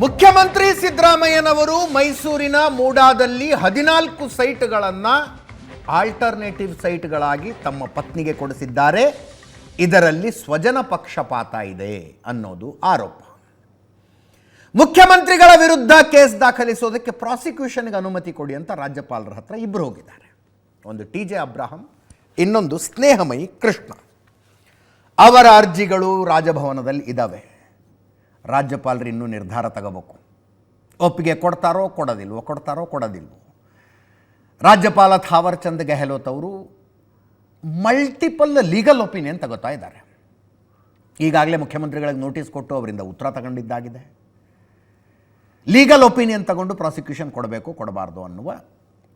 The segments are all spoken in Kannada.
ಮುಖ್ಯಮಂತ್ರಿ ಸಿದ್ದರಾಮಯ್ಯನವರು ಮೈಸೂರಿನ ಮೂಡಾದಲ್ಲಿ 14 ಸೈಟ್ಗಳನ್ನು ಆಲ್ಟರ್ನೇಟಿವ್ ಸೈಟ್ಗಳಾಗಿ ತಮ್ಮ ಪತ್ನಿಗೆ ಕೊಡಿಸಿದ್ದಾರೆ. ಇದರಲ್ಲಿ ಸ್ವಜನ ಪಕ್ಷಪಾತ ಇದೆ ಅನ್ನೋದು ಆರೋಪ. ಮುಖ್ಯಮಂತ್ರಿಗಳ ವಿರುದ್ಧ ಕೇಸ್ ದಾಖಲಿಸೋದಕ್ಕೆ ಪ್ರಾಸಿಕ್ಯೂಷನ್ಗೆ ಅನುಮತಿ ಕೊಡಿ ಅಂತ ರಾಜ್ಯಪಾಲರ ಹತ್ರ ಇಬ್ಬರು ಹೋಗಿದ್ದಾರೆ. ಒಂದು ಟಿ.ಜೆ. ಅಬ್ರಾಹಂ, ಇನ್ನೊಂದು ಸ್ನೇಹಮಯಿ ಕೃಷ್ಣ. ಅವರ ಅರ್ಜಿಗಳು ರಾಜಭವನದಲ್ಲಿ ಇದ್ದಾವೆ. ರಾಜ್ಯಪಾಲರು ಇನ್ನೂ ನಿರ್ಧಾರ ತಗೋಬೇಕು. ಒಪ್ಪಿಗೆ ಕೊಡ್ತಾರೋ ಕೊಡೋದಿಲ್ವೋ. ರಾಜ್ಯಪಾಲ ಥಾವರ್ ಚಂದ್ ಗೆಹ್ಲೋಟ್ ಅವರು ಮಲ್ಟಿಪಲ್ ಲೀಗಲ್ ಒಪಿನಿಯನ್ ತಗೋತಾ ಇದ್ದಾರೆ. ಈಗಾಗಲೇ ಮುಖ್ಯಮಂತ್ರಿಗಳಿಗೆ ನೋಟಿಸ್ ಕೊಟ್ಟು ಅವರಿಂದ ಉತ್ತರ ತಗೊಂಡಿದ್ದಾಗಿದೆ. ಲೀಗಲ್ ಒಪಿನಿಯನ್ ತಗೊಂಡು ಪ್ರಾಸಿಕ್ಯೂಷನ್ ಕೊಡಬೇಕು ಕೊಡಬಾರ್ದು ಅನ್ನುವ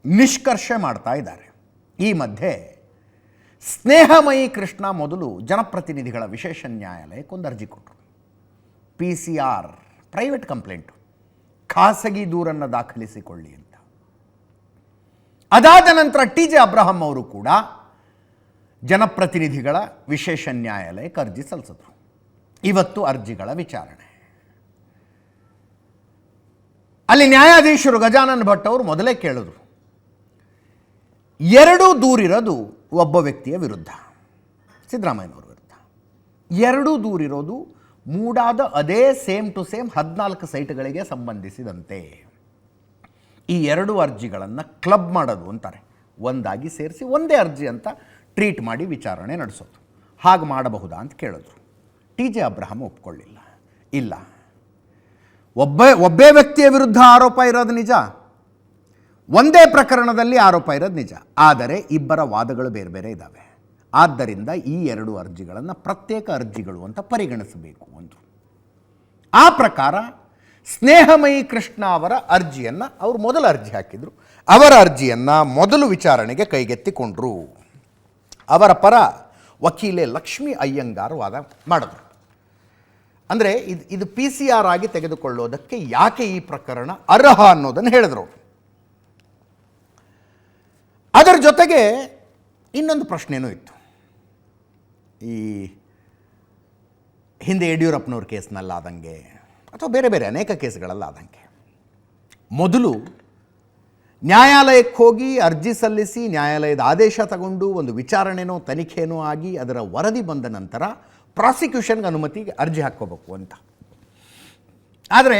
ನಿಷ್ಕರ್ಷೆ ಮಾಡ್ತಾ ಇದ್ದಾರೆ. ಈ ಮಧ್ಯೆ ಸ್ನೇಹಮಯಿ ಕೃಷ್ಣ ಮೊದಲು ಜನಪ್ರತಿನಿಧಿಗಳ ವಿಶೇಷ ನ್ಯಾಯಾಲಯಕ್ಕೊಂದು ಅರ್ಜಿ ಕೊಟ್ಟರು. PCR ಪ್ರೈವೇಟ್ ಕಂಪ್ಲೇಂಟು, ಖಾಸಗಿ ದೂರನ್ನು ದಾಖಲಿಸಿಕೊಳ್ಳಿ ಅಂತ. ಅದಾದ ನಂತರ ಟಿ.ಜೆ. ಅಬ್ರಾಹಂ ಅವರು ಕೂಡ ಜನಪ್ರತಿನಿಧಿಗಳ ವಿಶೇಷ ನ್ಯಾಯಾಲಯಕ್ಕೆ ಅರ್ಜಿ ಸಲ್ಲಿಸಿದ್ರು. ಇವತ್ತು ಅರ್ಜಿಗಳ ವಿಚಾರಣೆ. ಅಲ್ಲಿ ನ್ಯಾಯಾಧೀಶರು ಗಜಾನನ್ ಭಟ್ ಅವರು ಮೊದಲೇ ಕೇಳಿದ್ರು, 2 ದೂರಿರೋದು ಒಬ್ಬ ವ್ಯಕ್ತಿಯ ವಿರುದ್ಧ, ಸಿದ್ದರಾಮಯ್ಯನವರ ವಿರುದ್ಧ. 2 ದೂರಿರೋದು ಮೂಡಾದ ಅದೇ ಸೇಮ್ ಟು ಸೇಮ್ 14 ಸೈಟ್ಗಳಿಗೆ ಸಂಬಂಧಿಸಿದಂತೆ. ಈ 2 ಅರ್ಜಿಗಳನ್ನು ಕ್ಲಬ್ ಮಾಡೋದು ಅಂತಾರೆ, ಒಂದಾಗಿ ಸೇರಿಸಿ ಒಂದೇ ಅರ್ಜಿ ಅಂತ ಟ್ರೀಟ್ ಮಾಡಿ ವಿಚಾರಣೆ ನಡೆಸೋದು. ಹಾಗೆ ಮಾಡಬಹುದಾ ಅಂತ ಕೇಳಿದ್ರು. ಟಿ.ಜೆ. ಅಬ್ರಾಹಂ ಒಪ್ಕೊಳ್ಳಿಲ್ಲ. ಇಲ್ಲ, ಒಬ್ಬೇ ವ್ಯಕ್ತಿಯ ವಿರುದ್ಧ ಆರೋಪ ಇರೋದು ನಿಜ, ಒಂದೇ ಪ್ರಕರಣದಲ್ಲಿ ಆರೋಪ ಇರೋದು ನಿಜ, ಆದರೆ ಇಬ್ಬರ ವಾದಗಳು ಬೇರೆ ಬೇರೆ ಇದ್ದಾವೆ. ಆದ್ದರಿಂದ ಈ 2 ಅರ್ಜಿಗಳನ್ನು ಪ್ರತ್ಯೇಕ ಅರ್ಜಿಗಳು ಅಂತ ಪರಿಗಣಿಸಬೇಕು ಅಂದರು. ಆ ಪ್ರಕಾರ ಸ್ನೇಹಮಯಿ ಕೃಷ್ಣ ಅವರ ಅರ್ಜಿಯನ್ನು ಅವರು ಮೊದಲು ಅರ್ಜಿ ಹಾಕಿದರು. ಅವರ ಅರ್ಜಿಯನ್ನು ಮೊದಲು ವಿಚಾರಣೆಗೆ ಕೈಗೆತ್ತಿಕೊಂಡರು. ಅವರ ಪರ ವಕೀಲೆ ಲಕ್ಷ್ಮೀ ಅಯ್ಯಂಗಾರ್ ವಾದ ಮಾಡಿದ್ರು. ಅಂದರೆ ಇದು PCR ಆಗಿ ತೆಗೆದುಕೊಳ್ಳೋದಕ್ಕೆ ಯಾಕೆ ಈ ಪ್ರಕರಣ ಅರ್ಹ ಅನ್ನೋದನ್ನು ಹೇಳಿದ್ರು. ಅದರ ಜೊತೆಗೆ ಇನ್ನೊಂದು ಪ್ರಶ್ನೆಯೂ ಇತ್ತು. ಈ ಹಿಂದೆ ಯಡಿಯೂರಪ್ಪನವ್ರ ಕೇಸ್ನಲ್ಲಾದಂಗೆ ಅಥವಾ ಬೇರೆ ಬೇರೆ ಅನೇಕ ಕೇಸ್ಗಳಲ್ಲಾದಂಗೆ ಮೊದಲು ನ್ಯಾಯಾಲಯಕ್ಕೆ ಹೋಗಿ ಅರ್ಜಿ ಸಲ್ಲಿಸಿ ನ್ಯಾಯಾಲಯದ ಆದೇಶ ತಗೊಂಡು ಒಂದು ವಿಚಾರಣೆನೋ ತನಿಖೆನೋ ಆಗಿ ಅದರ ವರದಿ ಬಂದ ನಂತರ ಪ್ರಾಸಿಕ್ಯೂಷನ್ಗೆ ಅನುಮತಿಗೆ ಅರ್ಜಿ ಹಾಕ್ಕೋಬೇಕು ಅಂತ. ಆದರೆ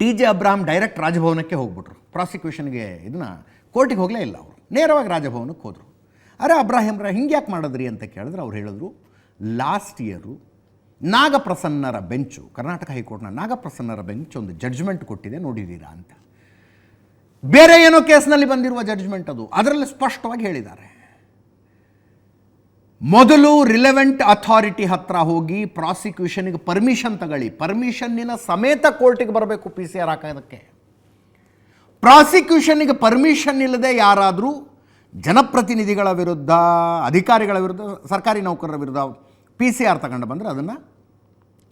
ಟಿ.ಜೆ. ಅಬ್ರಾಹಂ ಡೈರೆಕ್ಟ್ ರಾಜಭವನಕ್ಕೆ ಹೋಗ್ಬಿಟ್ರು. ಪ್ರಾಸಿಕ್ಯೂಷನ್ಗೆ ಇದನ್ನು ಕೋರ್ಟಿಗೆ ಹೋಗಲೇ ಇಲ್ಲ. ಅವರು ನೇರವಾಗಿ ರಾಜಭವನಕ್ಕೆ ಹೋದರು. ಅರೆ ಅಬ್ರಾಹಿಂರ ಹಿಂಗೆ ಯಾಕೆ ಮಾಡಿದ್ರಿ ಅಂತ ಕೇಳಿದ್ರೆ ಅವ್ರು ಹೇಳಿದ್ರು, ಲಾಸ್ಟ್ ಇಯರು ನಾಗಪ್ರಸನ್ನರ ಬೆಂಚು, ಕರ್ನಾಟಕ ಹೈಕೋರ್ಟ್ನ ನಾಗಪ್ರಸನ್ನರ ಬೆಂಚ್ ಒಂದು ಜಡ್ಜ್ಮೆಂಟ್ ಕೊಟ್ಟಿದೆ, ನೋಡಿದ್ದೀರಾ ಅಂತ. ಬೇರೆ ಏನೋ ಕೇಸ್ನಲ್ಲಿ ಬಂದಿರುವ ಜಡ್ಜ್ಮೆಂಟ್ ಅದು, ಅದರಲ್ಲಿ ಸ್ಪಷ್ಟವಾಗಿ ಹೇಳಿದ್ದಾರೆ, ಮೊದಲು ರಿಲೆವೆಂಟ್ ಅಥಾರಿಟಿ ಹತ್ರ ಹೋಗಿ ಪ್ರಾಸಿಕ್ಯೂಷನ್ಗೆ ಪರ್ಮಿಷನ್ ತಗೊಳ್ಳಿ, ಪರ್ಮಿಷನ್ನಿನ ಸಮೇತ ಕೋರ್ಟಿಗೆ ಬರಬೇಕು PCR ಹಾಕೋದಕ್ಕೆ. ಪ್ರಾಸಿಕ್ಯೂಷನ್ಗೆ ಪರ್ಮಿಷನ್ ಇಲ್ಲದೆ ಯಾರಾದರೂ ಜನಪ್ರತಿನಿಧಿಗಳ ವಿರುದ್ಧ, ಅಧಿಕಾರಿಗಳ ವಿರುದ್ಧ, ಸರ್ಕಾರಿ ನೌಕರರ ವಿರುದ್ಧ PCR ತಗೊಂಡು ಬಂದರೆ ಅದನ್ನು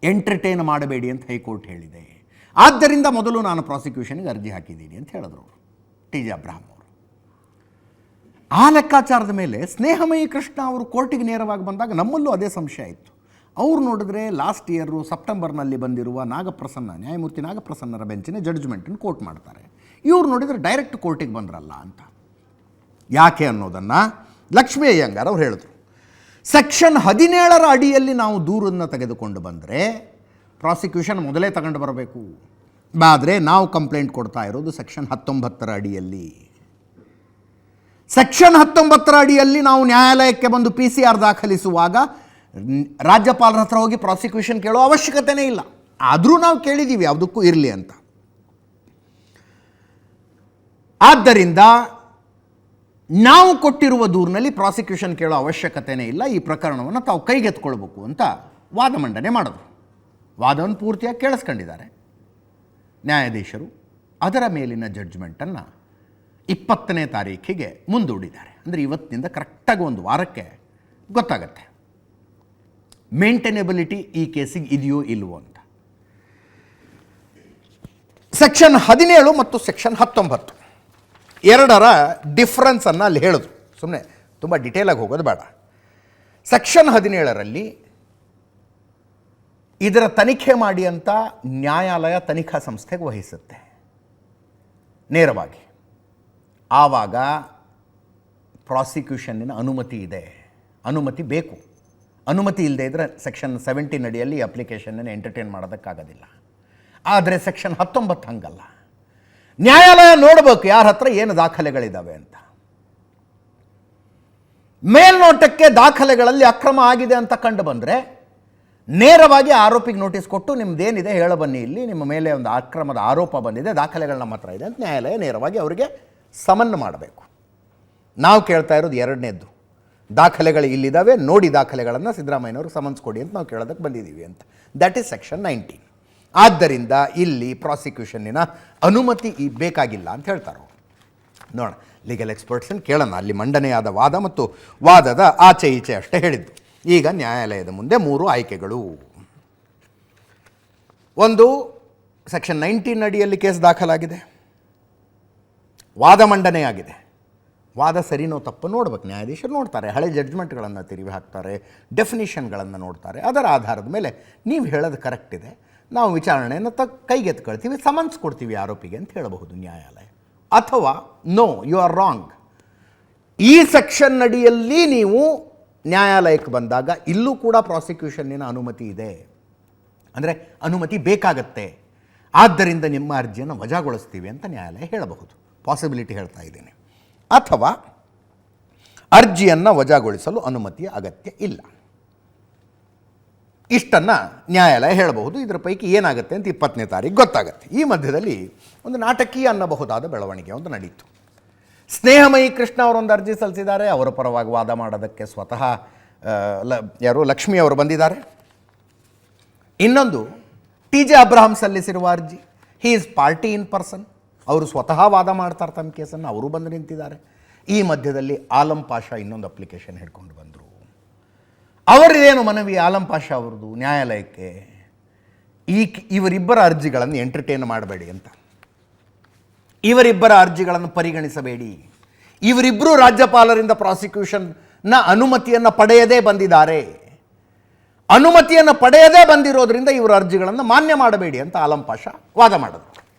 ಎಂಟರ್ಟೈನ್ ಮಾಡಬೇಡಿ ಅಂತ ಹೈಕೋರ್ಟ್ ಹೇಳಿದೆ. ಆದ್ದರಿಂದ ಮೊದಲು ನಾನು ಪ್ರಾಸಿಕ್ಯೂಷನ್ಗೆ ಅರ್ಜಿ ಹಾಕಿದ್ದೀನಿ ಅಂತ ಹೇಳಿದ್ರು ಅವರು, ಟಿ.ಜೆ. ಅಬ್ರಾಹಂ ಅವರು. ಆ ಲೆಕ್ಕಾಚಾರದ ಮೇಲೆ ಸ್ನೇಹಮಯಿ ಕೃಷ್ಣ ಅವರು ಕೋರ್ಟಿಗೆ ನೇರವಾಗಿ ಬಂದಾಗ ನಮ್ಮಲ್ಲೂ ಅದೇ ಸಂಶಯ ಇತ್ತು. ಅವ್ರು ನೋಡಿದ್ರೆ ಲಾಸ್ಟ್ ಇಯರು ಸೆಪ್ಟೆಂಬರ್ನಲ್ಲಿ ಬಂದಿರುವ ನ್ಯಾಯಮೂರ್ತಿ ನಾಗಪ್ರಸನ್ನರ ಬೆಂಚಿನ ಜಡ್ಜ್ಮೆಂಟನ್ನು ಕೋರ್ಟ್ ಮಾಡ್ತಾರೆ. ಇವ್ರು ನೋಡಿದರೆ ಡೈರೆಕ್ಟ್ ಕೋರ್ಟಿಗೆ ಬಂದ್ರಲ್ಲ ಅಂತ. ಯಾಕೆ ಅನ್ನೋದನ್ನು ಲಕ್ಷ್ಮೀ ಅಯ್ಯಂಗಾರ್ ಅವ್ರು ಹೇಳಿದ್ರು. ಸೆಕ್ಷನ್ 17ರ ಅಡಿಯಲ್ಲಿ ನಾವು ದೂರನ್ನು ತೆಗೆದುಕೊಂಡು ಬಂದರೆ ಪ್ರಾಸಿಕ್ಯೂಷನ್ ಮೊದಲೇ ತಗೊಂಡು ಬರಬೇಕು. ಆದರೆ ನಾವು ಕಂಪ್ಲೇಂಟ್ ಕೊಡ್ತಾ ಇರೋದು ಸೆಕ್ಷನ್ 19ರ ಅಡಿಯಲ್ಲಿ. ಸೆಕ್ಷನ್ 19ರ ಅಡಿಯಲ್ಲಿ ನಾವು ನ್ಯಾಯಾಲಯಕ್ಕೆ ಬಂದು PCR ದಾಖಲಿಸುವಾಗ ರಾಜ್ಯಪಾಲರ ಹತ್ರ ಹೋಗಿ ಪ್ರಾಸಿಕ್ಯೂಷನ್ ಕೇಳೋ ಅವಶ್ಯಕತೆಯೇ ಇಲ್ಲ. ಆದರೂ ನಾವು ಕೇಳಿದ್ದೀವಿ ಯಾವುದಕ್ಕೂ ಇರಲಿ ಅಂತ. ಆದ್ದರಿಂದ ನಾವು ಕೊಟ್ಟಿರುವ ದೂರಿನಲ್ಲಿ ಪ್ರಾಸಿಕ್ಯೂಷನ್ ಕೇಳೋ ಅವಶ್ಯಕತೆಯೇ ಇಲ್ಲ, ಈ ಪ್ರಕರಣವನ್ನು ತಾವು ಕೈಗೆತ್ಕೊಳ್ಬೇಕು ಅಂತ ವಾದ ಮಂಡನೆ ಮಾಡಿದ್ರು. ವಾದವನ್ನು ಪೂರ್ತಿಯಾಗಿ ಕೇಳಿಸ್ಕೊಂಡಿದ್ದಾರೆ ನ್ಯಾಯಾಧೀಶರು. ಅದರ ಮೇಲಿನ ಜಡ್ಜ್ಮೆಂಟನ್ನು 20ನೇ ತಾರೀಖಿಗೆ ಮುಂದೂಡಿದ್ದಾರೆ. ಅಂದರೆ ಇವತ್ತಿನಿಂದ ಕರೆಕ್ಟಾಗಿ ಒಂದು ವಾರಕ್ಕೆ ಗೊತ್ತಾಗತ್ತೆ ಮೇಂಟೆನೆಬಿಲಿಟಿ ಈ ಕೇಸಿಗೆ ಇದೆಯೋ ಇಲ್ವೋ ಅಂತ. ಸೆಕ್ಷನ್ 17 ಮತ್ತು ಸೆಕ್ಷನ್ 19 ಎರಡರ ಡಿಫ್ರೆನ್ಸನ್ನು ಅಲ್ಲಿ ಹೇಳಿದ್ರು. ಸುಮ್ಮನೆ ತುಂಬ ಡಿಟೇಲಾಗಿ ಹೋಗೋದು ಬೇಡ. ಸೆಕ್ಷನ್ 17ರಲ್ಲಿ ಇದರ ತನಿಖೆ ಮಾಡಿ ಅಂತ ನ್ಯಾಯಾಲಯ ತನಿಖಾ ಸಂಸ್ಥೆಗೆ ವಹಿಸುತ್ತೆ ನೇರವಾಗಿ. ಆವಾಗ ಪ್ರಾಸಿಕ್ಯೂಷನ್ನಿನ ಅನುಮತಿ ಇದೆ, ಅನುಮತಿ ಬೇಕು. ಅನುಮತಿ ಇಲ್ಲದೆ ಇದ್ದರೆ ಸೆಕ್ಷನ್ 17 ಅಡಿಯಲ್ಲಿ ಅಪ್ಲಿಕೇಶನನ್ನು ಎಂಟರ್ಟೈನ್ ಮಾಡೋದಕ್ಕಾಗೋದಿಲ್ಲ. ಆದರೆ ಸೆಕ್ಷನ್ 19 ಹಂಗಲ್ಲ. ನ್ಯಾಯಾಲಯ ನೋಡಬೇಕು ಯಾರ ಹತ್ರ ಏನು ದಾಖಲೆಗಳಿದ್ದಾವೆ ಅಂತ. ಮೇಲ್ನೋಟಕ್ಕೆ ದಾಖಲೆಗಳಲ್ಲಿ ಅಕ್ರಮ ಆಗಿದೆ ಅಂತ ಕಂಡು ಬಂದರೆ ನೇರವಾಗಿ ಆರೋಪಿಗೆ ನೋಟಿಸ್ ಕೊಟ್ಟು ನಿಮ್ಮದೇನಿದೆ ಹೇಳಬನ್ನಿ, ಇಲ್ಲಿ ನಿಮ್ಮ ಮೇಲೆ ಒಂದು ಅಕ್ರಮದ ಆರೋಪ ಬಂದಿದೆ, ದಾಖಲೆಗಳು ನಮ್ಮ ಹತ್ರ ಇದೆ ಅಂತ ನ್ಯಾಯಾಲಯ ನೇರವಾಗಿ ಅವರಿಗೆ ಸಮನ್ ಮಾಡಬೇಕು. ನಾವು ಕೇಳ್ತಾ ಇರೋದು ಎರಡನೇದ್ದು, ದಾಖಲೆಗಳು ಇಲ್ಲಿದ್ದಾವೆ, ನೋಡಿ ದಾಖಲೆಗಳನ್ನು ಸಿದ್ದರಾಮಯ್ಯನವರು ಸಮನ್ಸ್ ಕೊಡಿ ಅಂತ ನಾವು ಕೇಳೋದಕ್ಕೆ ಬಂದಿದ್ದೀವಿ ಅಂತ. That is section 19. ಆದ್ದರಿಂದ ಇಲ್ಲಿ ಪ್ರಾಸಿಕ್ಯೂಷನ್ನಿನ ಅನುಮತಿ ಬೇಕಾಗಿಲ್ಲ ಅಂತ ಹೇಳ್ತಾರೆ. ನೋಡೋಣ, ಲೀಗಲ್ ಎಕ್ಸ್ಪರ್ಟ್ಸನ್ನು ಕೇಳೋಣ. ಅಲ್ಲಿ ಮಂಡನೆಯಾದ ವಾದ ಮತ್ತು ವಾದದ ಆಚೆ ಈಚೆ ಅಷ್ಟೇ ಹೇಳಿದ್ದು. ಈಗ ನ್ಯಾಯಾಲಯದ ಮುಂದೆ 3 ಆಯ್ಕೆಗಳು. ಒಂದು, ಸೆಕ್ಷನ್ 19 ಅಡಿಯಲ್ಲಿ ಕೇಸ್ ದಾಖಲಾಗಿದೆ, ವಾದ ಮಂಡನೆಯಾಗಿದೆ. ವಾದ ಸರಿನೋ ತಪ್ಪು ನೋಡ್ಬೇಕು, ನ್ಯಾಯಾಧೀಶರು ನೋಡ್ತಾರೆ, ಹಳೆ ಜಡ್ಜ್ಮೆಂಟ್ಗಳನ್ನು ತಿರುವಿ ಹಾಕ್ತಾರೆ, ಡೆಫಿನಿಷನ್ಗಳನ್ನು ನೋಡ್ತಾರೆ. ಅದರ ಆಧಾರದ ಮೇಲೆ ನೀವು ಹೇಳೋದು ಕರೆಕ್ಟ್ ಇದೆ, ನಾವು ವಿಚಾರಣೆಯನ್ನು ಕೈಗೆತ್ಕೊಳ್ತೀವಿ, ಸಮನ್ಸ್ ಕೊಡ್ತೀವಿ ಆರೋಪಿಗೆ ಅಂತ ಹೇಳಬಹುದು ನ್ಯಾಯಾಲಯ. ಅಥವಾ ನೋ, ಯು ಆರ್ ರಾಂಗ್, ಈ ಸೆಕ್ಷನ್ ಅಡಿಯಲ್ಲಿ ನೀವು ನ್ಯಾಯಾಲಯಕ್ಕೆ ಬಂದಾಗ ಇಲ್ಲೂ ಕೂಡ ಪ್ರಾಸಿಕ್ಯೂಷನ್ನಿನ ಅನುಮತಿ ಇದೆ, ಅಂದರೆ ಅನುಮತಿ ಬೇಕಾಗತ್ತೆ, ಆದ್ದರಿಂದ ನಿಮ್ಮ ಅರ್ಜಿಯನ್ನು ವಜಾಗೊಳಿಸ್ತೀವಿ ಅಂತ ನ್ಯಾಯಾಲಯ ಹೇಳಬಹುದು. ಪಾಸಿಬಿಲಿಟಿ ಹೇಳ್ತಾ ಇದ್ದೀನಿ. ಅಥವಾ ಅರ್ಜಿಯನ್ನು ವಜಾಗೊಳಿಸಲು ಅನುಮತಿಯ ಅಗತ್ಯ ಇಲ್ಲ, ಇಷ್ಟನ್ನು ನ್ಯಾಯಾಲಯ ಹೇಳಬಹುದು. ಇದರ ಪೈಕಿ ಏನಾಗುತ್ತೆ ಅಂತ 20ನೇ ತಾರೀಕು ಗೊತ್ತಾಗುತ್ತೆ. ಈ ಮಧ್ಯದಲ್ಲಿ ಒಂದು ನಾಟಕೀಯ ಅನ್ನಬಹುದಾದ ಬೆಳವಣಿಗೆ ಒಂದು ನಡೀತು. ಸ್ನೇಹಮಯಿ ಕೃಷ್ಣ ಅವರೊಂದು ಅರ್ಜಿ ಸಲ್ಲಿಸಿದ್ದಾರೆ, ಅವರ ಪರವಾಗಿ ವಾದ ಮಾಡೋದಕ್ಕೆ ಸ್ವತಃ ಯಾರು ಲಕ್ಷ್ಮಿ ಅವರು ಬಂದಿದ್ದಾರೆ. ಇನ್ನೊಂದು TJ ಅಬ್ರಹಾಂ ಸಲ್ಲಿಸಿರುವ ಅರ್ಜಿ, he is party in person, ಅವರು ಸ್ವತಃ ವಾದ ಮಾಡ್ತಾರೆ ತಮ್ಮ ಕೇಸನ್ನು, ಅವರು ಬಂದು ನಿಂತಿದ್ದಾರೆ. ಈ ಮಧ್ಯದಲ್ಲಿ ಆಲಂ ಪಾಷಾ ಇನ್ನೊಂದು ಅಪ್ಲಿಕೇಶನ್ ಹಿಡ್ಕೊಂಡು ಬಂದರು. ಅವರಿದೇನು ಮನವಿ ಆಲಂ ಪಾಷಾ ಅವ್ರದ್ದು ನ್ಯಾಯಾಲಯಕ್ಕೆ, ಇವರಿಬ್ಬರ ಅರ್ಜಿಗಳನ್ನು ಎಂಟರ್ಟೈನ್ ಮಾಡಬೇಡಿ ಅಂತ, ಇವರಿಬ್ಬರ ಅರ್ಜಿಗಳನ್ನು ಪರಿಗಣಿಸಬೇಡಿ, ಇವರಿಬ್ಬರು ರಾಜ್ಯಪಾಲರಿಂದ ಪ್ರಾಸಿಕ್ಯೂಷನ್ನ ಅನುಮತಿಯನ್ನು ಪಡೆಯದೇ ಬಂದಿದ್ದಾರೆ, ಅನುಮತಿಯನ್ನು ಪಡೆಯದೇ ಬಂದಿರೋದ್ರಿಂದ ಇವರ ಅರ್ಜಿಗಳನ್ನು ಮಾನ್ಯ ಮಾಡಬೇಡಿ ಅಂತ ಆಲಂ ಪಾಷಾ ವಾದ ಮಾಡಿದ್ರು.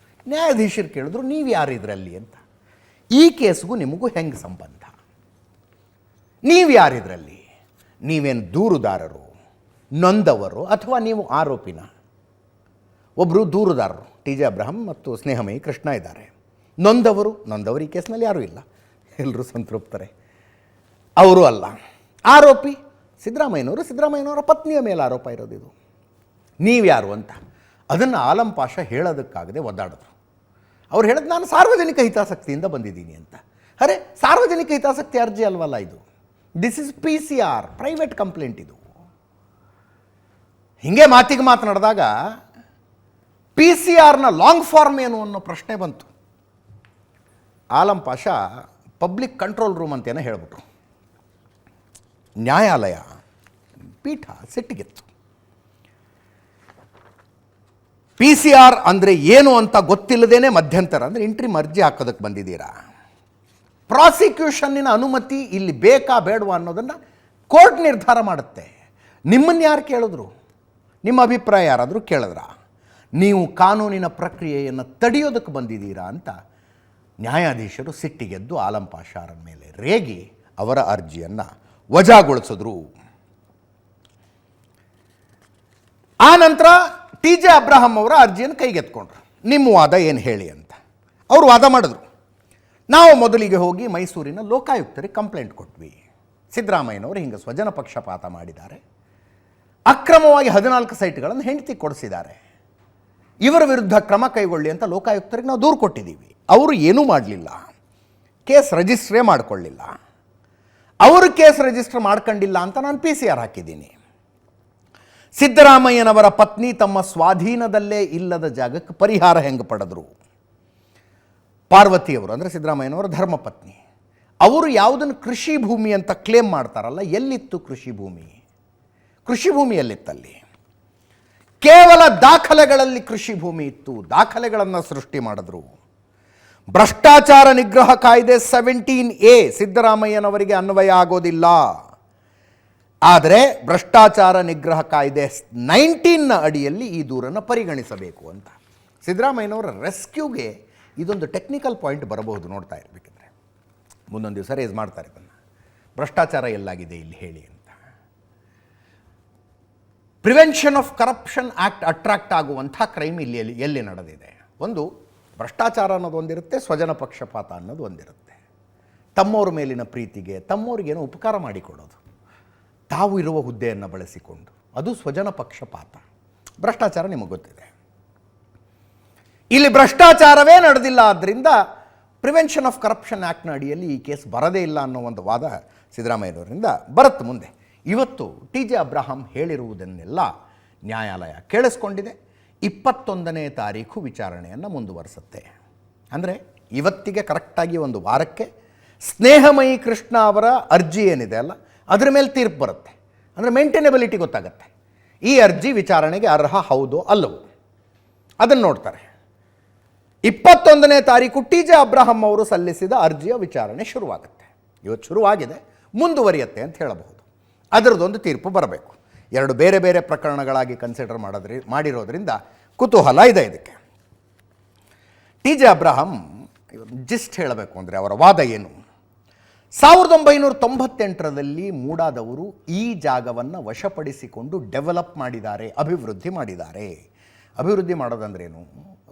ನ್ಯಾಯಾಧೀಶರು ಕೇಳಿದ್ರು, ನೀವು ಯಾರು ಇದರಲ್ಲಿ ಅಂತ, ಈ ಕೇಸ್ಗೂ ನಿಮಗೂ ಹೆಂಗೆ ಸಂಬಂಧ, ನೀವು ಯಾರಿದ್ರಲ್ಲಿ, ನೀವೇನು ದೂರುದಾರರು, ನೊಂದವರು, ಅಥವಾ ನೀವು ಆರೋಪಿನ? ಒಬ್ಬರು ದೂರುದಾರರು TJ ಅಬ್ರಹಾಂ ಮತ್ತು ಸ್ನೇಹಮಯಿ ಕೃಷ್ಣ ಇದ್ದಾರೆ. ನೊಂದವರು ಈ ಕೇಸ್ನಲ್ಲಿ ಯಾರೂ ಇಲ್ಲ, ಎಲ್ಲರೂ ಸಂತೃಪ್ತರೆ, ಅವರು ಅಲ್ಲ. ಆರೋಪಿ ಸಿದ್ದರಾಮಯ್ಯನವರ ಪತ್ನಿಯ ಮೇಲೆ ಆರೋಪ ಇರೋದು. ಇದು ನೀವ್ಯಾರು ಅಂತ ಅದನ್ನು ಆಲಂ ಪಾಷಾ ಹೇಳೋದಕ್ಕಾಗದೆ ಒದ್ದಾಡಿದ್ರು. ಅವ್ರು ಹೇಳಿದ್ರು, ನಾನು ಸಾರ್ವಜನಿಕ ಹಿತಾಸಕ್ತಿಯಿಂದ ಬಂದಿದ್ದೀನಿ ಅಂತ. ಅರೆ, ಸಾರ್ವಜನಿಕ ಹಿತಾಸಕ್ತಿ ಅರ್ಜಿ ಅಲ್ವಲ್ಲ ಇದು, this is PCR, private complaint ಇದು. ಹೀಗೆ ಮಾತಿಗೆ ಮಾತನಾಡಿದಾಗ PCR ಲಾಂಗ್ ಫಾರ್ಮ್ ಏನು ಅನ್ನೋ ಪ್ರಶ್ನೆ ಬಂತು. Alam Pasha public control room ಅಂತೇನೋ ಹೇಳಿಬಿಟ್ರು. ನ್ಯಾಯಾಲಯ ಪೀಠ ಸಿಟ್ಟಿಗೆತ್ತು. PCR ಅಂದರೆ ಏನು ಅಂತ ಗೊತ್ತಿಲ್ಲದೇನೆ ಮಧ್ಯಂತರ ಅಂದರೆ ಇಂಟ್ರಿಮ್ ಅರ್ಜಿ ಹಾಕೋದಕ್ಕೆ ಬಂದಿದ್ದೀರಾ, ಪ್ರಾಸಿಕ್ಯೂಷನ್ನಿನ ಅನುಮತಿ ಇಲ್ಲಿ ಬೇಕಾ ಬೇಡವಾ ಅನ್ನೋದನ್ನು ಕೋರ್ಟ್ ನಿರ್ಧಾರ ಮಾಡುತ್ತೆ. ನಿಮ್ಮನ್ನು ಯಾರು ಕೇಳಿದ್ರು, ನಿಮ್ಮ ಅಭಿಪ್ರಾಯ ಯಾರಾದರೂ ಕೇಳಿದ್ರಾ? ನೀವು ಕಾನೂನಿನ ಪ್ರಕ್ರಿಯೆಯನ್ನು ತಡೆಯೋದಕ್ಕೆ ಬಂದಿದ್ದೀರಾ ಅಂತ ನ್ಯಾಯಾಧೀಶರು ಸಿಟ್ಟಿಗೆದ್ದು ಆಲಂ ಪಾಷಾರ ಮೇಲೆ ರೇಗಿ ಅವರ ಅರ್ಜಿಯನ್ನು ವಜಾಗೊಳಿಸಿದ್ರು. ಆ ನಂತರ TJ ಅಬ್ರಹಾಂ ಅವರ ಅರ್ಜಿಯನ್ನು ಕೈಗೆತ್ಕೊಂಡ್ರು. ನಿಮ್ಮ ವಾದ ಏನು ಹೇಳಿ ಅಂತ ಅವರು ವಾದ ಮಾಡಿದ್ರು. ನಾವು ಮೊದಲಿಗೆ ಹೋಗಿ ಮೈಸೂರಿನ ಲೋಕಾಯುಕ್ತರಿಗೆ ಕಂಪ್ಲೇಂಟ್ ಕೊಟ್ವಿ, ಸಿದ್ದರಾಮಯ್ಯನವರು ಹಿಂಗೆ ಸ್ವಜನ ಪಕ್ಷಪಾತ ಮಾಡಿದ್ದಾರೆ, ಅಕ್ರಮವಾಗಿ 14 ಸೈಟ್ಗಳನ್ನು ಹೆಂಡತಿ ಕೊಡಿಸಿದ್ದಾರೆ, ಇವರ ವಿರುದ್ಧ ಕ್ರಮ ಕೈಗೊಳ್ಳಿ ಅಂತ ಲೋಕಾಯುಕ್ತರಿಗೆ ನಾವು ದೂರು ಕೊಟ್ಟಿದ್ದೀವಿ. ಅವರು ಏನೂ ಮಾಡಲಿಲ್ಲ, ಕೇಸ್ ರಿಜಿಸ್ಟ್ರೇ ಮಾಡಿಕೊಳ್ಳಿಲ್ಲ. ಅವರು ಕೇಸ್ ರಿಜಿಸ್ಟರ್ ಮಾಡ್ಕೊಂಡಿಲ್ಲ ಅಂತ ನಾನು PCR ಹಾಕಿದ್ದೀನಿ. ಸಿದ್ದರಾಮಯ್ಯನವರ ಪತ್ನಿ ತಮ್ಮ ಸ್ವಾಧೀನದಲ್ಲೇ ಇಲ್ಲದ ಜಾಗಕ್ಕೆ ಪರಿಹಾರ ಹೆಂಗೆ ಪಡೆದರು? ಪಾರ್ವತಿಯವರು ಅಂದರೆ ಸಿದ್ದರಾಮಯ್ಯನವರ ಧರ್ಮಪತ್ನಿ, ಅವರು ಯಾವುದನ್ನು ಕೃಷಿ ಭೂಮಿ ಅಂತ ಕ್ಲೇಮ್ ಮಾಡ್ತಾರಲ್ಲ, ಎಲ್ಲಿತ್ತು ಕೃಷಿ ಭೂಮಿ? ಕೃಷಿ ಭೂಮಿ ಎಲ್ಲಿತ್ತಲ್ಲಿ? ಕೇವಲ ದಾಖಲೆಗಳಲ್ಲಿ ಕೃಷಿ ಭೂಮಿ ಇತ್ತು, ದಾಖಲೆಗಳನ್ನು ಸೃಷ್ಟಿ ಮಾಡಿದ್ರು. ಭ್ರಷ್ಟಾಚಾರ ನಿಗ್ರಹ ಕಾಯ್ದೆ 17A ಸಿದ್ದರಾಮಯ್ಯನವರಿಗೆ ಅನ್ವಯ ಆಗೋದಿಲ್ಲ. ಆದರೆ ಭ್ರಷ್ಟಾಚಾರ ನಿಗ್ರಹ ಕಾಯ್ದೆ 19ನ ಅಡಿಯಲ್ಲಿ ಈ ದೂರನ್ನು ಪರಿಗಣಿಸಬೇಕು ಅಂತ. ಸಿದ್ದರಾಮಯ್ಯನವರ ರೆಸ್ಕ್ಯೂಗೆ ಇದೊಂದು ಟೆಕ್ನಿಕಲ್ ಪಾಯಿಂಟ್ ಬರಬಹುದು, ನೋಡ್ತಾ ಇರಬೇಕಿದ್ರೆ ಮುಂದೊಂದು ದಿವಸ ರೇಸ್ ಮಾಡ್ತಾರೆ ಇದನ್ನು. ಭ್ರಷ್ಟಾಚಾರ ಎಲ್ಲಾಗಿದೆ ಇಲ್ಲಿ ಹೇಳಿ ಅಂತ. Prevention of corruption act attract ಆಗುವಂಥ ಕ್ರೈಮ್ ಇಲ್ಲಿ ಎಲ್ಲಿ ನಡೆದಿದೆ? ಒಂದು ಭ್ರಷ್ಟಾಚಾರ ಅನ್ನೋದು ಒಂದಿರುತ್ತೆ, ಸ್ವಜನ ಪಕ್ಷಪಾತ ಅನ್ನೋದು ಒಂದಿರುತ್ತೆ. ತಮ್ಮವ್ರ ಮೇಲಿನ ಪ್ರೀತಿಗೆ ತಮ್ಮವ್ರಿಗೇನೋ ಉಪಕಾರ ಮಾಡಿಕೊಡೋದು, ತಾವು ಇರುವ ಹುದ್ದೆಯನ್ನು ಬಳಸಿಕೊಂಡು, ಅದು ಸ್ವಜನ ಪಕ್ಷಪಾತ. ಭ್ರಷ್ಟಾಚಾರ ನಿಮಗೆ ಗೊತ್ತಿದೆ. ಇಲ್ಲಿ ಭ್ರಷ್ಟಾಚಾರವೇ ನಡೆದಿಲ್ಲ, ಆದ್ದರಿಂದ ಪ್ರಿವೆನ್ಷನ್ ಆಫ್ ಕರಪ್ಷನ್ ಆ್ಯಕ್ಟ್ನ ಅಡಿಯಲ್ಲಿ ಈ ಕೇಸ್ ಬರದೇ ಇಲ್ಲ ಅನ್ನೋ ಒಂದು ವಾದ ಸಿದ್ದರಾಮಯ್ಯನವರಿಂದ ಬರುತ್ತೆ ಮುಂದೆ. ಇವತ್ತು ಟಿ.ಜೆ. ಅಬ್ರಹಾಂ ಹೇಳಿರುವುದನ್ನೆಲ್ಲ ನ್ಯಾಯಾಲಯ ಕೇಳಿಸ್ಕೊಂಡಿದೆ. 21ನೇ ತಾರೀಖು ವಿಚಾರಣೆಯನ್ನು ಮುಂದುವರಿಸುತ್ತೆ. ಅಂದರೆ ಇವತ್ತಿಗೆ ಕರೆಕ್ಟಾಗಿ ಒಂದು ವಾರಕ್ಕೆ ಸ್ನೇಹಮಯಿ ಕೃಷ್ಣ ಅವರ ಅರ್ಜಿ ಏನಿದೆ ಅಲ್ಲ, ಅದರ ಮೇಲೆ ತೀರ್ಪು ಬರುತ್ತೆ. ಅಂದರೆ ಮೇಂಟೈನಬಿಲಿಟಿ ಗೊತ್ತಾಗುತ್ತೆ. ಈ ಅರ್ಜಿ ವಿಚಾರಣೆಗೆ ಅರ್ಹ ಹೌದೋ ಅಲ್ಲವೋ ಅದನ್ನು ನೋಡ್ತಾರೆ. 21ನೇ ತಾರೀಕು ಟಿ.ಜೆ. ಅಬ್ರಹಾಂ ಅವರು ಸಲ್ಲಿಸಿದ ಅರ್ಜಿಯ ವಿಚಾರಣೆ ಶುರುವಾಗುತ್ತೆ. ಇವತ್ತು ಶುರುವಾಗಿದೆ, ಮುಂದುವರಿಯುತ್ತೆ ಅಂತ ಹೇಳಬಹುದು. ಅದರದ್ದೊಂದು ತೀರ್ಪು ಬರಬೇಕು. ಎರಡು ಬೇರೆ ಬೇರೆ ಪ್ರಕರಣಗಳಾಗಿ ಕನ್ಸಿಡರ್ ಮಾಡಿರೋದ್ರಿಂದ ಕುತೂಹಲ ಇದೆ ಇದಕ್ಕೆ. ಟಿ.ಜೆ. ಅಬ್ರಹಾಂ ಜಿಸ್ಟ್ ಹೇಳಬೇಕು ಅಂದರೆ ಅವರ ವಾದ ಏನು? 1998ರಲ್ಲಿ ಮೂಡಾದವರು ಈ ಜಾಗವನ್ನು ವಶಪಡಿಸಿಕೊಂಡು ಡೆವಲಪ್ ಮಾಡಿದ್ದಾರೆ, ಅಭಿವೃದ್ಧಿ ಮಾಡಿದ್ದಾರೆ. ಅಭಿವೃದ್ಧಿ ಮಾಡೋದಂದ್ರೇನು?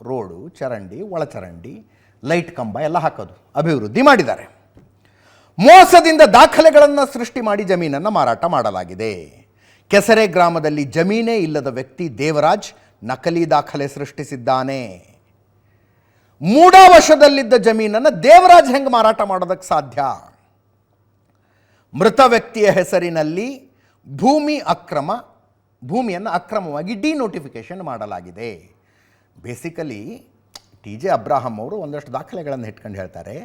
ರೋಡು, ಚರಂಡಿ, ಒಳಚರಂಡಿ, ಲೈಟ್ ಕಂಬ ಎಲ್ಲ ಹಾಕೋದು ಅಭಿವೃದ್ಧಿ ಮಾಡಿದ್ದಾರೆ. ಮೋಸದಿಂದ ದಾಖಲೆಗಳನ್ನು ಸೃಷ್ಟಿ ಮಾಡಿ ಜಮೀನನ್ನು ಮಾರಾಟ ಮಾಡಲಾಗಿದೆ. ಕೆಸರೆ ಗ್ರಾಮದಲ್ಲಿ ಜಮೀನೇ ಇಲ್ಲದ ವ್ಯಕ್ತಿ ದೇವರಾಜ್ ನಕಲಿ ದಾಖಲೆ ಸೃಷ್ಟಿಸಿದ್ದಾನೆ. ಮೂಡಾ ವಶದಲ್ಲಿದ್ದ ಜಮೀನನ್ನು ದೇವರಾಜ್ ಹೆಂಗೆ ಮಾರಾಟ ಮಾಡೋದಕ್ಕೆ ಸಾಧ್ಯ? ಮೃತ ವ್ಯಕ್ತಿಯ ಹೆಸರಿನಲ್ಲಿ ಭೂಮಿಯನ್ನು ಅಕ್ರಮವಾಗಿ ಡಿನೋಟಿಫಿಕೇಶನ್ ಮಾಡಲಾಗಿದೆ. ಬೇಸಿಕಲಿ ಟಿ.ಜೆ. ಅಬ್ರಹಾಂ ಅವರು ಒಂದಷ್ಟು ದಾಖಲೆಗಳನ್ನು ಇಟ್ಕೊಂಡು ಹೇಳ್ತಾರೆ,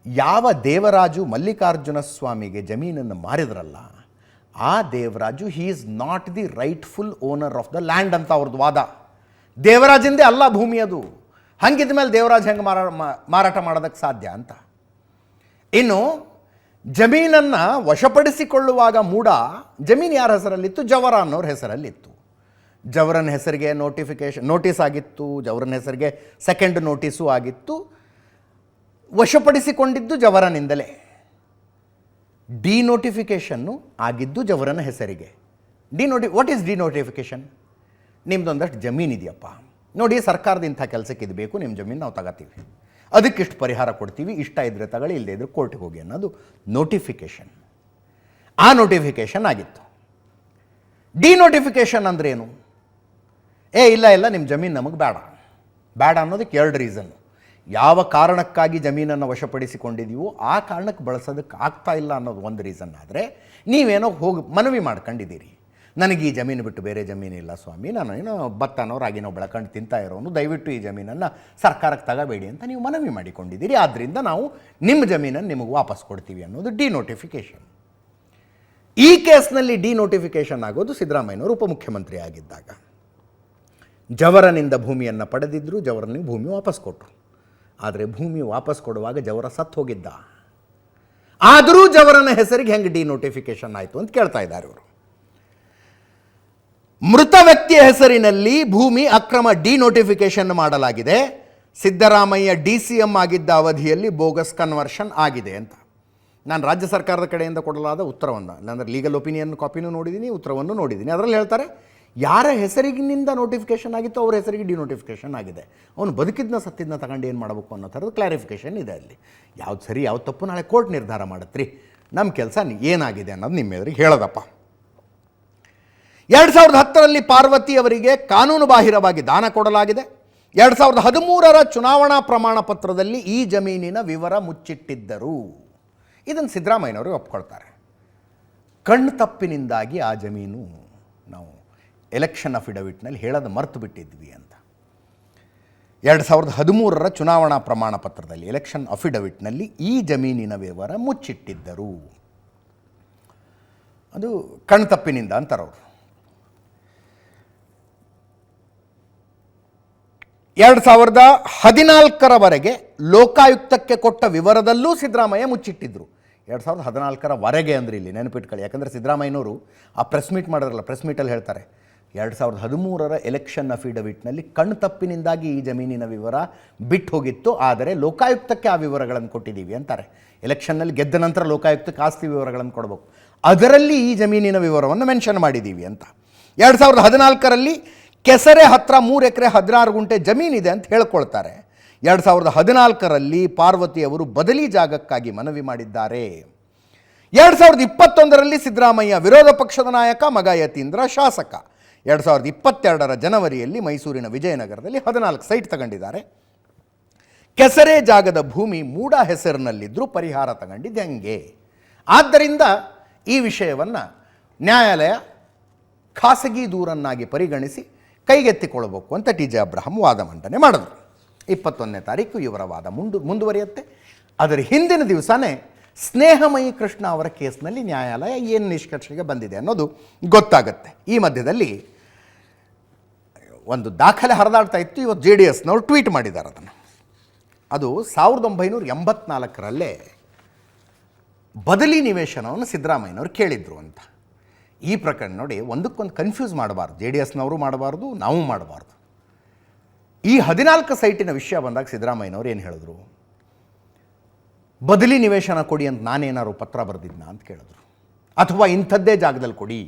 ಯಾವ ದೇವರಾಜು ಮಲ್ಲಿಕಾರ್ಜುನ ಸ್ವಾಮಿಗೆ ಜಮೀನನ್ನು ಮಾರಿದ್ರಲ್ಲ, ಆ Devaraju he is not the rightful owner of the land ಅಂತ ಅವ್ರದ್ದು ವಾದ. ದೇವರಾಜಿಂದೇ ಅಲ್ಲ ಭೂಮಿ ಅದು. ಹಂಗಿದ ಮೇಲೆ ದೇವರಾಜ್ ಹೆಂಗೆ ಮಾರಾಟ ಮಾಡೋದಕ್ಕೆ ಸಾಧ್ಯ ಅಂತ. ಇನ್ನು ಜಮೀನನ್ನು ವಶಪಡಿಸಿಕೊಳ್ಳುವಾಗ ಜಮೀನು ಯಾರ ಹೆಸರಲ್ಲಿತ್ತು? ಜವರ ಅನ್ನೋರ ಹೆಸರಲ್ಲಿತ್ತು. ಜವರನ ಹೆಸರಿಗೆ ನೋಟಿಸ್ ಆಗಿತ್ತು, ಜವರನ ಹೆಸರಿಗೆ ಸೆಕೆಂಡ್ ನೋಟಿಸು ಆಗಿತ್ತು. ವಶಪಡಿಸಿಕೊಂಡಿದ್ದು ಜವರನಿಂದಲೇ. ಡಿನೋಟಿಫಿಕೇಷನ್ನು ಆಗಿದ್ದು ಜವರನ ಹೆಸರಿಗೆ. What is denotification? ನಿಮ್ದೊಂದಷ್ಟು ಜಮೀನು ಇದೆಯಪ್ಪ, ನೋಡಿ ಸರ್ಕಾರದ ಇಂಥ ಕೆಲಸಕ್ಕೆ ಇದು ಬೇಕು, ನಿಮ್ಮ ಜಮೀನು ನಾವು ತಗೋತೀವಿ, ಅದಕ್ಕಿಷ್ಟು ಪರಿಹಾರ ಕೊಡ್ತೀವಿ, ಇಷ್ಟ ಇದ್ದರೆ ತಗೊಳ್ಳಿ, ಇಲ್ಲದೇ ಇದ್ರೆ ಕೋರ್ಟಿಗೆ ಹೋಗಿ ಅನ್ನೋದು ನೋಟಿಫಿಕೇಷನ್. ಆ ನೋಟಿಫಿಕೇಷನ್ ಆಗಿತ್ತು. ಡಿನೋಟಿಫಿಕೇಷನ್ ಅಂದ್ರೇನು? ಇಲ್ಲ ನಿಮ್ಮ ಜಮೀನು ನಮಗೆ ಬೇಡ ಅನ್ನೋದಕ್ಕೆ ಎರಡು ರೀಸನ್ನು. ಯಾವ ಕಾರಣಕ್ಕಾಗಿ ಜಮೀನನ್ನು ವಶಪಡಿಸಿಕೊಂಡಿದ್ದೀವೋ ಆ ಕಾರಣಕ್ಕೆ ಬಳಸೋದಕ್ಕೆ ಆಗ್ತಾ ಇಲ್ಲ ಅನ್ನೋದು ಒಂದು ರೀಸನ್. ಆದರೆ ನೀವೇನೋ ಹೋಗಿ ಮನವಿ ಮಾಡ್ಕೊಂಡಿದ್ದೀರಿ, ನನಗೆ ಈ ಜಮೀನು ಬಿಟ್ಟು ಬೇರೆ ಜಮೀನಿಲ್ಲ ಸ್ವಾಮಿ, ನಾನು ಏನೋ ಭತ್ತನೋ ರಾಗಿನೋ ಬೆಳ್ಕೊಂಡು ತಿಂತಾ ಇರೋನು, ದಯವಿಟ್ಟು ಈ ಜಮೀನನ್ನು ಸರ್ಕಾರಕ್ಕೆ ತಗೋಬೇಡಿ ಅಂತ ನೀವು ಮನವಿ ಮಾಡಿಕೊಂಡಿದ್ದೀರಿ, ಆದ್ದರಿಂದ ನಾವು ನಿಮ್ಮ ಜಮೀನನ್ನು ನಿಮಗೆ ವಾಪಸ್ ಕೊಡ್ತೀವಿ ಅನ್ನೋದು ಡಿನೋಟಿಫಿಕೇಷನ್. ಈ ಕೇಸ್ನಲ್ಲಿ ಡಿನೋಟಿಫಿಕೇಷನ್ ಆಗೋದು ಸಿದ್ದರಾಮಯ್ಯನವರು ಉಪಮುಖ್ಯಮಂತ್ರಿ ಆಗಿದ್ದಾಗ. ಜವರನಿಂದ ಭೂಮಿಯನ್ನು ಪಡೆದಿದ್ದರು, ಜವರನಿಗೆ ಭೂಮಿ ವಾಪಸ್ ಕೊಟ್ಟರು. ಆದರೆ ಭೂಮಿ ವಾಪಸ್ ಕೊಡುವಾಗ ಜವರ ಸತ್ತು ಹೋಗಿದ್ದ. ಆದರೂ ಜವರನ ಹೆಸರಿಗೆ ಹೆಂಗೆ ಡಿನೋಟಿಫಿಕೇಷನ್ ಆಯಿತು ಅಂತ ಕೇಳ್ತಾ ಇದ್ದಾರೆ ಇವರು. ಮೃತ ವ್ಯಕ್ತಿಯ ಹೆಸರಿನಲ್ಲಿ ಭೂಮಿ ಅಕ್ರಮ ಡಿನೋಟಿಫಿಕೇಷನ್ ಮಾಡಲಾಗಿದೆ. ಸಿದ್ದರಾಮಯ್ಯ DCM ಆಗಿದ್ದ ಅವಧಿಯಲ್ಲಿ ಬೋಗಸ್ ಕನ್ವರ್ಷನ್ ಆಗಿದೆ ಅಂತ ನಾನು ರಾಜ್ಯ ಸರ್ಕಾರದ ಕಡೆಯಿಂದ ಕೊಡಲಾದ ಉತ್ತರವನ್ನು, ಇಲ್ಲಾಂದರೆ ಲೀಗಲ್ ಒಪಿನಿಯನ್ ಕಾಪಿನೂ ನೋಡಿದ್ದೀನಿ, ಉತ್ತರವನ್ನು ನೋಡಿದ್ದೀನಿ. ಅದರಲ್ಲಿ ಹೇಳ್ತಾರೆ, ಯಾರ ಹೆಸರಿಗಿನಿಂದ ನೋಟಿಫಿಕೇಷನ್ ಆಗಿತ್ತು ಅವ್ರ ಹೆಸರಿಗೆ ಡಿನೋಟಿಫಿಕೇಷನ್ ಆಗಿದೆ. ಅವನು ಬದುಕಿದ್ನ ಸತ್ತಿದ್ನ ತಗೊಂಡು ಏನು ಮಾಡಬೇಕು ಅನ್ನೋ ಥರದ ಕ್ಲಾರಿಫಿಕೇಷನ್ ಇದೆ ಅಲ್ಲಿ. ಯಾವ್ದು ಸರಿ ಯಾವ್ದು ತಪ್ಪು ನಾಳೆ ಕೋರ್ಟ್ ನಿರ್ಧಾರ ಮಾಡತ್ರಿ. ನಮ್ಮ ಕೆಲಸ ಏನಾಗಿದೆ ಅನ್ನೋದು ನಿಮ್ಮ ಎದುರಿಗೆ ಹೇಳೋದಪ್ಪ. 2010ರಲ್ಲಿ ಪಾರ್ವತಿ ಅವರಿಗೆ ಕಾನೂನು ಬಾಹಿರವಾಗಿ ದಾನ ಕೊಡಲಾಗಿದೆ. 2013ರ ಚುನಾವಣಾ ಪ್ರಮಾಣ ಪತ್ರದಲ್ಲಿ ಈ ಜಮೀನಿನ ವಿವರ ಮುಚ್ಚಿಟ್ಟಿದ್ದರು. ಇದನ್ನು ಸಿದ್ದರಾಮಯ್ಯನವರು ಒಪ್ಕೊಳ್ತಾರೆ. ಕಣ್ಣು ತಪ್ಪಿನಿಂದಾಗಿ ಆ ಜಮೀನು ನಾವು ಎಲೆಕ್ಷನ್ ಅಫಿಡವಿಟ್ನಲ್ಲಿ ಹೇಳೋದು ಮರ್ತು ಬಿಟ್ಟಿದ್ವಿ ಅಂತ. 2013ರ ಚುನಾವಣಾ ಪ್ರಮಾಣ ಪತ್ರದಲ್ಲಿ ಎಲೆಕ್ಷನ್ ಅಫಿಡವಿಟ್ನಲ್ಲಿ ಈ ಜಮೀನಿನ ವಿವರ ಮುಚ್ಚಿಟ್ಟಿದ್ದರು. ಅದು ಕಣ್ಣು ತಪ್ಪಿನಿಂದ ಅಂತಾರವರು. 2014ರವರೆಗೆ ಲೋಕಾಯುಕ್ತಕ್ಕೆ ಕೊಟ್ಟ ವಿವರದಲ್ಲೂ ಸಿದ್ದರಾಮಯ್ಯ ಮುಚ್ಚಿಟ್ಟಿದ್ರು. 2014 ಅಂದರೆ ಇಲ್ಲಿ ನೆನಪಿಟ್ಕೊಳ್ಳಿ. ಯಾಕಂದರೆ ಸಿದ್ದರಾಮಯ್ಯನವರು ಆ ಪ್ರೆಸ್ ಮೀಟ್ ಮಾಡಿದ್ರಲ್ಲ, ಪ್ರೆಸ್ ಮೀಟಲ್ಲಿ ಹೇಳ್ತಾರೆ 2013 ಎಲೆಕ್ಷನ್ ಅಫಿಡವಿಟ್ನಲ್ಲಿ ಕಣ್ತಪ್ಪಿನಿಂದಾಗಿ ಈ ಜಮೀನಿನ ವಿವರ ಬಿಟ್ಟು ಹೋಗಿತ್ತು, ಆದರೆ ಲೋಕಾಯುಕ್ತಕ್ಕೆ ಆ ವಿವರಗಳನ್ನು ಕೊಟ್ಟಿದ್ದೀವಿ ಅಂತಾರೆ. ಎಲೆಕ್ಷನ್ನಲ್ಲಿ ಗೆದ್ದ ನಂತರ ಲೋಕಾಯುಕ್ತಕ್ಕೆ ಆಸ್ತಿ ವಿವರಗಳನ್ನು ಕೊಡಬೇಕು, ಅದರಲ್ಲಿ ಈ ಜಮೀನಿನ ವಿವರವನ್ನು ಮೆನ್ಷನ್ ಮಾಡಿದ್ದೀವಿ ಅಂತ. 2014 ಕೆಸರೆ ಹತ್ರ 3 ಎಕರೆ 16 ಗುಂಟೆ ಜಮೀನಿದೆ ಅಂತ ಹೇಳ್ಕೊಳ್ತಾರೆ. 2014 ಪಾರ್ವತಿಯವರು ಬದಲಿ ಜಾಗಕ್ಕಾಗಿ ಮನವಿ ಮಾಡಿದ್ದಾರೆ. 2021 ಸಿದ್ದರಾಮಯ್ಯ ವಿರೋಧ ಪಕ್ಷದ ನಾಯಕ, ಮಗ ಯತೀಂದ್ರ ಶಾಸಕ. 2022 ಜನವರಿಯಲ್ಲಿ ಮೈಸೂರಿನ ವಿಜಯನಗರದಲ್ಲಿ 14 ಸೈಟ್ ತಗೊಂಡಿದ್ದಾರೆ. ಕೆಸರೆ ಜಾಗದ ಭೂಮಿ ಮೂಡ ಹೆಸರಿನಲ್ಲಿದ್ದರೂ ಪರಿಹಾರ ತಗೊಂಡಿದ್ದು ಹೆಂಗೆ? ಆದ್ದರಿಂದ ಈ ವಿಷಯವನ್ನು ನ್ಯಾಯಾಲಯ ಖಾಸಗಿ ದೂರನ್ನಾಗಿ ಪರಿಗಣಿಸಿ ಕೈಗೆತ್ತಿಕೊಳ್ಳಬೇಕು ಅಂತ ಟಿ ಜೆ ಅಬ್ರಹಂ ವಾದ ಮಂಡನೆ ಮಾಡಿದ್ರು. 21ನೇ ತಾರೀಕು ಇವರ ವಾದ ಮುಂದುವರಿಯುತ್ತೆ. ಅದರ ಹಿಂದಿನ ದಿವಸನೇ ಸ್ನೇಹಮಯಿ ಕೃಷ್ಣ ಅವರ ಕೇಸ್ನಲ್ಲಿ ನ್ಯಾಯಾಲಯ ಏನು ನಿಷ್ಕರ್ಷೆಗೆ ಬಂದಿದೆ ಅನ್ನೋದು ಗೊತ್ತಾಗುತ್ತೆ. ಈ ಮಧ್ಯದಲ್ಲಿ ಒಂದು ದಾಖಲೆ ಹರಿದಾಡ್ತಾ ಇತ್ತು. ಇವತ್ತು JDSನವರು ಟ್ವೀಟ್ ಮಾಡಿದ್ದಾರೆ ಅದನ್ನು. ಅದು 1984 ಬದಲಿ ನಿವೇಶನವನ್ನು ಸಿದ್ದರಾಮಯ್ಯನವರು ಕೇಳಿದ್ರು ಅಂತ. ಈ ಪ್ರಕರಣ ನೋಡಿ, ಒಂದಕ್ಕೊಂದು ಕನ್ಫ್ಯೂಸ್ ಮಾಡಬಾರ್ದು, JDSನವರು ಮಾಡಬಾರ್ದು, ನಾವು ಮಾಡಬಾರ್ದು. ಈ 14 ಸೈಟಿನ ವಿಷಯ ಬಂದಾಗ ಸಿದ್ದರಾಮಯ್ಯನವರು ಏನು ಹೇಳಿದ್ರು? ಬದಲಿ ನಿವೇಶನ ಕೊಡಿ ಅಂತ ನಾನೇನಾದ್ರು ಪತ್ರ ಬರೆದಿದ್ನ ಅಂತ ಕೇಳಿದ್ರು, ಅಥವಾ ಇಂಥದ್ದೇ ಜಾಗದಲ್ಲಿ ಕೊಡಿ.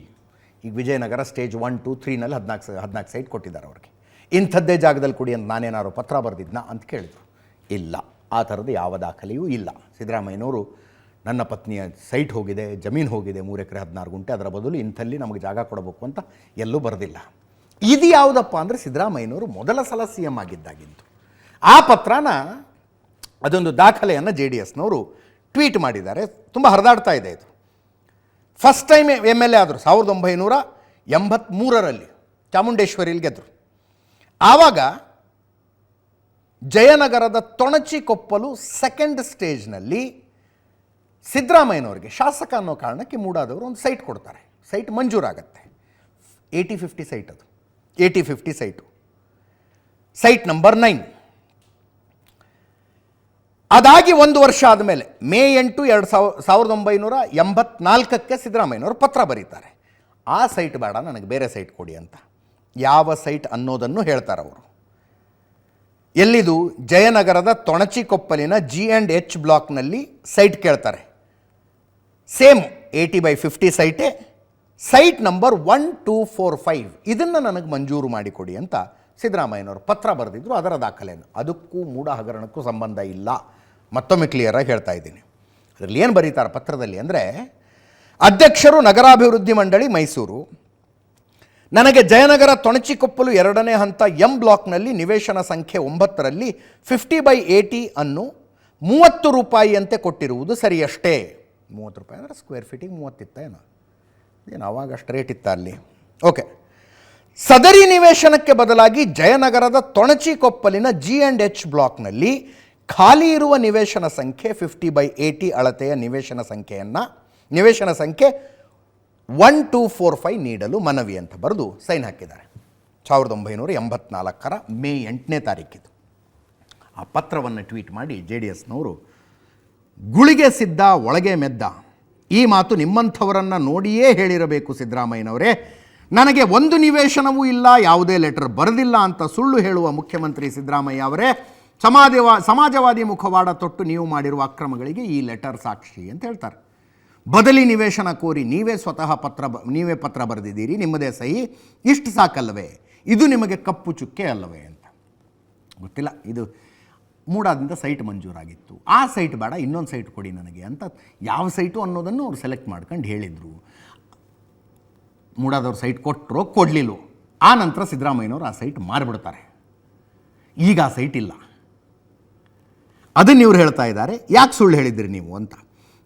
ಈಗ ವಿಜಯನಗರ ಸ್ಟೇಜ್ 1, 2, 3ನಲ್ಲಿ 14 ಸೈಟ್ ಕೊಟ್ಟಿದ್ದಾರೆ ಅವ್ರಿಗೆ. ಇಂಥದ್ದೇ ಜಾಗದಲ್ಲಿ ಕೊಡಿ ಅಂತ ನಾನೇನಾದ್ರು ಪತ್ರ ಬರೆದಿದ್ನ ಅಂತ ಕೇಳಿದ್ರು. ಇಲ್ಲ, ಆ ಥರದ್ದು ಯಾವ ದಾಖಲೆಯೂ ಇಲ್ಲ. ಸಿದ್ದರಾಮಯ್ಯನವರು ನನ್ನ ಪತ್ನಿಯ ಸೈಟ್ ಹೋಗಿದೆ, ಜಮೀನು ಹೋಗಿದೆ 3 ಎಕರೆ 16 ಗುಂಟೆ, ಅದರ ಬದಲು ಇಂಥಲ್ಲಿ ನಮಗೆ ಜಾಗ ಕೊಡಬೇಕು ಅಂತ ಎಲ್ಲೂ ಬರೆದಿಲ್ಲ. ಇದು ಯಾವುದಪ್ಪ ಅಂದರೆ ಸಿದ್ದರಾಮಯ್ಯನವರು ಮೊದಲ ಸಲ CM ಆಗಿದ್ದಾಗಿದ್ದು. ಆ ಪತ್ರನ, ಅದೊಂದು ದಾಖಲೆಯನ್ನು JDSನವರು ಟ್ವೀಟ್ ಮಾಡಿದ್ದಾರೆ. ತುಂಬ ಹರಿದಾಡ್ತಾ ಇದೆ ಇದು. ಫಸ್ಟ್ ಟೈಮ್ MLA ಆದರು 1983 ಚಾಮುಂಡೇಶ್ವರಿಯಲ್ಲಿ ಗೆದ್ದರು. ಆವಾಗ ಜಯನಗರದ ತೊಣಚಿಕೊಪ್ಪಲು ಸೆಕೆಂಡ್ ಸ್ಟೇಜ್ನಲ್ಲಿ ಸಿದ್ದರಾಮಯ್ಯನವರಿಗೆ ಶಾಸಕ ಅನ್ನೋ ಕಾರಣಕ್ಕೆ ಮೂಡಾದವರು ಒಂದು ಸೈಟ್ ಕೊಡ್ತಾರೆ. ಸೈಟ್ ಮಂಜೂರಾಗತ್ತೆ. 80-50 ಸೈಟ್, ಅದು 80-50 ಸೈಟು, ಸೈಟ್ ನಂಬರ್ 9. ಅದಾಗಿ 1 ವರ್ಷ ಆದಮೇಲೆ ಮೇ 8, 1984 ಸಿದ್ದರಾಮಯ್ಯನವರು ಪತ್ರ ಬರೀತಾರೆ. ಆ ಸೈಟ್ ಬೇಡ, ನನಗೆ ಬೇರೆ ಸೈಟ್ ಕೊಡಿ ಅಂತ. ಯಾವ ಸೈಟ್ ಅನ್ನೋದನ್ನು ಹೇಳ್ತಾರೆ ಅವರು. ಎಲ್ಲಿದು? ಜಯನಗರದ ತೊಣಚಿಕೊಪ್ಪಲಿನ G&H ಬ್ಲಾಕ್ನಲ್ಲಿ ಸೈಟ್ ಕೇಳ್ತಾರೆ. ಸೇಮ್ 80/50 ಸೈಟೇ, ಸೈಟ್ ನಂಬರ್ 1245. ಇದನ್ನು ನನಗೆ ಮಂಜೂರು ಮಾಡಿಕೊಡಿ ಅಂತ ಸಿದ್ದರಾಮಯ್ಯನವರು ಪತ್ರ ಬರೆದಿದ್ರು. ಅದರ ದಾಖಲೆಯನ್ನು, ಅದಕ್ಕೂ ಮೂಡ ಹಗರಣಕ್ಕೂ ಸಂಬಂಧ ಇಲ್ಲ. ಮತ್ತೊಮ್ಮೆ ಕ್ಲಿಯರಾಗಿ ಹೇಳ್ತಾ ಇದ್ದೀನಿ. ಅದರಲ್ಲಿ ಏನು ಬರೀತಾರೆ ಪತ್ರದಲ್ಲಿ ಅಂದರೆ, ಅಧ್ಯಕ್ಷರು ನಗರಾಭಿವೃದ್ಧಿ ಮಂಡಳಿ ಮೈಸೂರು, ನನಗೆ ಜಯನಗರ ತೊಣಚಿಕೊಪ್ಪಲು 2ನೇ ಹಂತ M ಬ್ಲಾಕ್ನಲ್ಲಿ ನಿವೇಶನ ಸಂಖ್ಯೆ 9ರಲ್ಲಿ 50/80 ಅನ್ನು 30 ರೂಪಾಯಿಯಂತೆ ಕೊಟ್ಟಿರುವುದು ಸರಿಯಷ್ಟೇ. 30 ರೂಪಾಯಿ ಅಂದರೆ ಸ್ಕ್ವೇರ್ ಫೀಟಿಗೆ 30 ಇತ್ತ ಏನು ಅವಾಗ ಅಷ್ಟು ರೇಟ್ ಇತ್ತ ಅಲ್ಲಿ? ಓಕೆ. ಸದರಿ ನಿವೇಶನಕ್ಕೆ ಬದಲಾಗಿ ಜಯನಗರದ ತೊಣಚಿಕೊಪ್ಪಲಿನ G&H ಬ್ಲಾಕ್ನಲ್ಲಿ ಖಾಲಿ ಇರುವ ನಿವೇಶನ ಸಂಖ್ಯೆ 50/80 ಅಳತೆಯ ನಿವೇಶನ ಸಂಖ್ಯೆ 1245 ನೀಡಲು ಮನವಿ ಅಂತ ಬರೆದು ಸೈನ್ ಹಾಕಿದ್ದಾರೆ. 1984 ಮೇ 8ನೇ ತಾರೀಕಿದು. ಆ ಪತ್ರವನ್ನು ಟ್ವೀಟ್ ಮಾಡಿ JDSನವರು, ಗುಳಿಗೆ ಸಿದ್ಧ ಒಳಗೆ ಮೆದ್ದ, ಈ ಮಾತು ನಿಮ್ಮಂಥವರನ್ನು ನೋಡಿಯೇ ಹೇಳಿರಬೇಕು ಸಿದ್ದರಾಮಯ್ಯನವರೇ. ನನಗೆ ಒಂದು ನಿವೇಶನವೂ ಇಲ್ಲ, ಯಾವುದೇ ಲೆಟರ್ ಬರೆದಿಲ್ಲ ಅಂತ ಸುಳ್ಳು ಹೇಳುವ ಮುಖ್ಯಮಂತ್ರಿ ಸಿದ್ದರಾಮಯ್ಯ ಅವರೇ, ಸಮಾಜವಾದಿ ಮುಖವಾಡ ತೊಟ್ಟು ನೀವು ಮಾಡಿರುವ ಅಕ್ರಮಗಳಿಗೆ ಈ ಲೆಟರ್ ಸಾಕ್ಷಿ ಅಂತ ಹೇಳ್ತಾರೆ. ಬದಲಿ ನಿವೇಶನ ಕೋರಿ ನೀವೇ ಸ್ವತಃ ಪತ್ರ ಬರೆದಿದ್ದೀರಿ, ನಿಮ್ಮದೇ ಸಹಿ, ಇಷ್ಟು ಸಾಕಲ್ಲವೇ? ಇದು ನಿಮಗೆ ಕಪ್ಪು ಚುಕ್ಕೆ ಅಲ್ಲವೇ ಅಂತ. ಗೊತ್ತಿಲ್ಲ, ಇದು ಮೂಡಾದಿಂದ ಸೈಟ್ ಮಂಜೂರಾಗಿತ್ತು, ಆ ಸೈಟ್ ಬೇಡ, ಇನ್ನೊಂದು ಸೈಟ್ ಕೊಡಿ ನನಗೆ ಅಂತ. ಯಾವ ಸೈಟು ಅನ್ನೋದನ್ನು ಅವ್ರು ಸೆಲೆಕ್ಟ್ ಮಾಡ್ಕೊಂಡು ಹೇಳಿದರು. ಮೂಡಾದವ್ರು ಸೈಟ್ ಕೊಟ್ಟರೋ ಕೊಡಲಿಲ್ಲೋ, ಆ ನಂತರ ಸಿದ್ದರಾಮಯ್ಯನವರು ಆ ಸೈಟ್ ಮಾರಿಬಿಡ್ತಾರೆ. ಈಗ ಆ ಸೈಟ್ ಇಲ್ಲ. ಅದನ್ನು ಇವ್ರು ಹೇಳ್ತಾ ಇದ್ದಾರೆ, ಯಾಕೆ ಸುಳ್ಳು ಹೇಳಿದ್ರಿ ನೀವು ಅಂತ.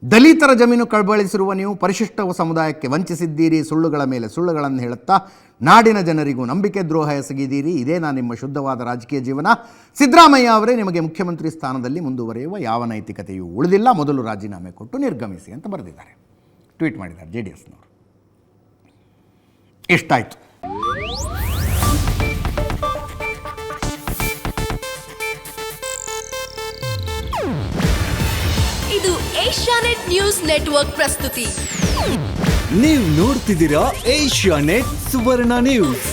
ದಲಿತರ ಜಮೀನು ಕಳವಳಿಸಿರುವ ನೀವು ಪರಿಶಿಷ್ಟ ಸಮುದಾಯಕ್ಕೆ ವಂಚಿಸಿದ್ದೀರಿ, ಸುಳ್ಳುಗಳ ಮೇಲೆ ಸುಳ್ಳುಗಳನ್ನು ಹೇಳುತ್ತಾ ನಾಡಿನ ಜನರಿಗೂ ನಂಬಿಕೆ ದ್ರೋಹ ಎಸಗಿದ್ದೀರಿ. ಇದೇನಾ ನಿಮ್ಮ ಶುದ್ಧವಾದ ರಾಜಕೀಯ ಜೀವನ? ಸಿದ್ದರಾಮಯ್ಯ ಅವರೇ, ನಿಮಗೆ ಮುಖ್ಯಮಂತ್ರಿ ಸ್ಥಾನದಲ್ಲಿ ಮುಂದುವರಿಯುವ ಯಾವ ನೈತಿಕತೆಯೂ ಉಳಿದಿಲ್ಲ, ಮೊದಲು ರಾಜೀನಾಮೆ ಕೊಟ್ಟು ನಿರ್ಗಮಿಸಿ ಅಂತ ಬರೆದಿದ್ದಾರೆ, ಟ್ವೀಟ್ ಮಾಡಿದ್ದಾರೆ JDSನವರು. ಇಷ್ಟಾಯಿತು. ಇದು ಏಷ್ಯಾನೆಟ್ ನ್ಯೂಸ್ ನೆಟ್ವರ್ಕ್ ಪ್ರಸ್ತುತಿ. ನೀವು ನೋಡ್ತಿದ್ದೀರಾ ಏಷ್ಯಾನೆಟ್ ಸುವರ್ಣ ನ್ಯೂಸ್.